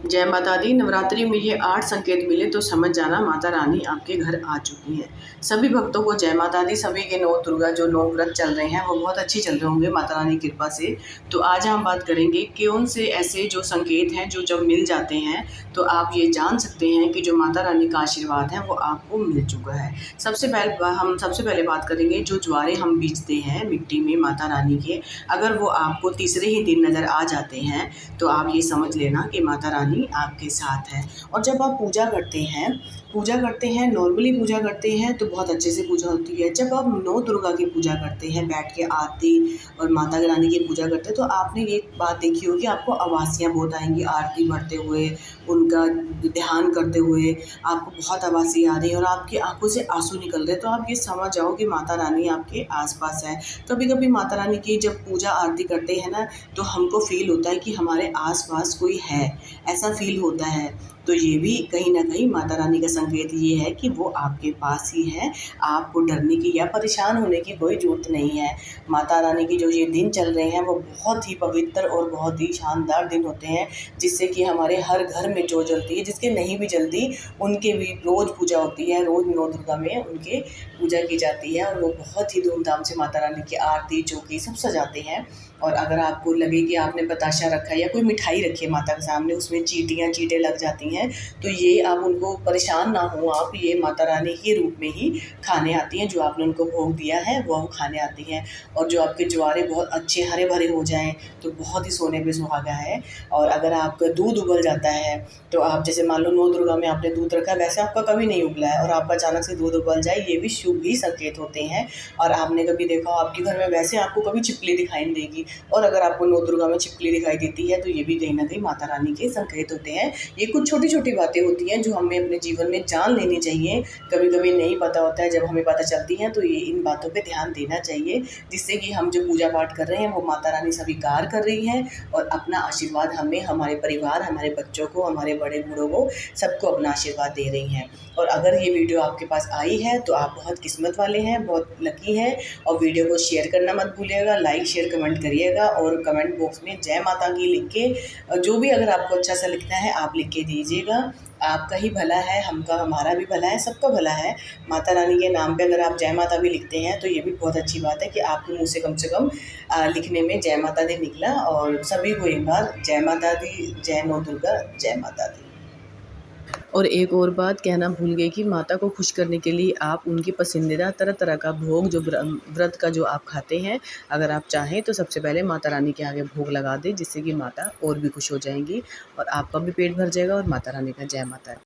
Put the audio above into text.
जय माता दी। नवरात्रि में ये 8 संकेत मिले तो समझ जाना माता रानी आपके घर आ चुकी है। सभी भक्तों को जय माता दी। सभी के नौ दुर्गा जो 9 व्रत चल रहे हैं वो बहुत अच्छी चल रहे होंगे माता रानी की कृपा से। तो आज हम बात करेंगे कौन से ऐसे जो संकेत हैं जो जब मिल जाते हैं तो आप ये जान सकते हैं कि जो माता रानी का आशीर्वाद है वो आपको मिल चुका है। सबसे पहले बात करेंगे जो ज्वारे हम बीजते हैं मिट्टी में माता रानी के, अगर वो आपको तीसरे ही दिन नज़र आ जाते हैं तो आप ये समझ लेना कि माता रानी आपके साथ है। और जब आप पूजा करते हैं नॉर्मली पूजा करते हैं तो बहुत अच्छे से पूजा होती है। जब आप नौ दुर्गा की पूजा करते हैं बैठ के आरती और माता रानी की पूजा करते हैं तो आपने ये बात देखी होगी, आपको आवाज़ियाँ बहुत आएंगी आरती भरते हुए, उनका ध्यान करते हुए आपको बहुत आवाज़ें आ रही हैं और आपकी आंखों से आंसू निकल रहे हैं। तो आप ये समझ जाओ कि माता रानी आपके आसपास है। कभी कभी माता रानी की जब पूजा आरती करते हैं ना तो हमको फील होता है कि हमारे आसपास कोई है, ऐसा फील होता है। तो ये भी कहीं ना कहीं माता रानी का संकेत ये है कि वो आपके पास ही है। आपको डरने की या परेशान होने की कोई ज़रूरत नहीं है। माता रानी की जो ये दिन चल रहे हैं वो बहुत ही पवित्र और बहुत ही शानदार दिन होते हैं, जिससे कि हमारे हर घर में जो जलती है, जिसके नहीं भी जलती उनके भी रोज़ पूजा होती है। रोज़ नौ दुर्गा में उनके पूजा की जाती है और वो बहुत ही धूमधाम से माता रानी की आरती चौकी सब सजाते हैं। और अगर आपको लगे कि आपने बताशा रखा है या कोई मिठाई रखी है माता के सामने, उसमें चींटे लग जाती हैं, तो ये आप उनको परेशान ना हो, आप ये माता रानी के रूप में ही खाने आती हैं। जो आपने उनको भोग दिया है वो खाने आती हैं। और जो आपके ज्वारे बहुत अच्छे हरे भरे हो जाएं तो बहुत ही सोने पे सुहागा है। और अगर आपका दूध उबल जाता है तो आप जैसे मान लो नौ दुर्गा में आपने दूध रखा है, वैसे आपका कभी नहीं उबला है और आपका अचानक से दूध उबल जाए, ये भी शुभ ही संकेत होते हैं। और आपने कभी देखा हो आपके घर में वैसे आपको कभी छिपकली दिखाई नहीं देगी, और अगर आपको नौ दुर्गा में छिपकली दिखाई देती है तो ये भी कहीं ना कहीं माता रानी के संकेत होते हैं। ये कुछ छोटी छोटी बातें होती हैं जो हमें अपने जीवन में जान लेनी चाहिए। कभी कभी नहीं पता होता है, जब हमें पता चलती है तो ये इन बातों पे ध्यान देना चाहिए, जिससे कि हम जो पूजा पाठ कर रहे हैं वो माता रानी स्वीकार कर रही हैं और अपना आशीर्वाद हमें, हमारे परिवार, हमारे बच्चों को, हमारे बड़े बूढ़ों को, सबको अपना आशीर्वाद दे रही हैं। और अगर ये वीडियो आपके पास आई है तो आप बहुत किस्मत वाले हैं, बहुत लकी हैं। और वीडियो को शेयर करना मत भूलिएगा, लाइक शेयर कमेंट करिएगा और कमेंट बॉक्स में जय माता की लिख के जो भी अगर आपको अच्छा सा लिखना है आप लिख के दीजिएगा। आपका ही भला है, हमारा भी भला है, सबका भला है। माता रानी के नाम पे अगर आप जय माता भी लिखते हैं तो ये भी बहुत अच्छी बात है कि आपके मुँह से कम लिखने में जय माता दी निकला। और सभी को एक बार जय माता दी, जय नौ दुर्गा, जय माता दी। और एक और बात कहना भूल गई कि माता को खुश करने के लिए आप उनकी पसंदीदा तरह तरह का भोग जो व्रत का जो आप खाते हैं, अगर आप चाहें तो सबसे पहले माता रानी के आगे भोग लगा दें, जिससे कि माता और भी खुश हो जाएंगी और आपका भी पेट भर जाएगा। और माता रानी का जय माता।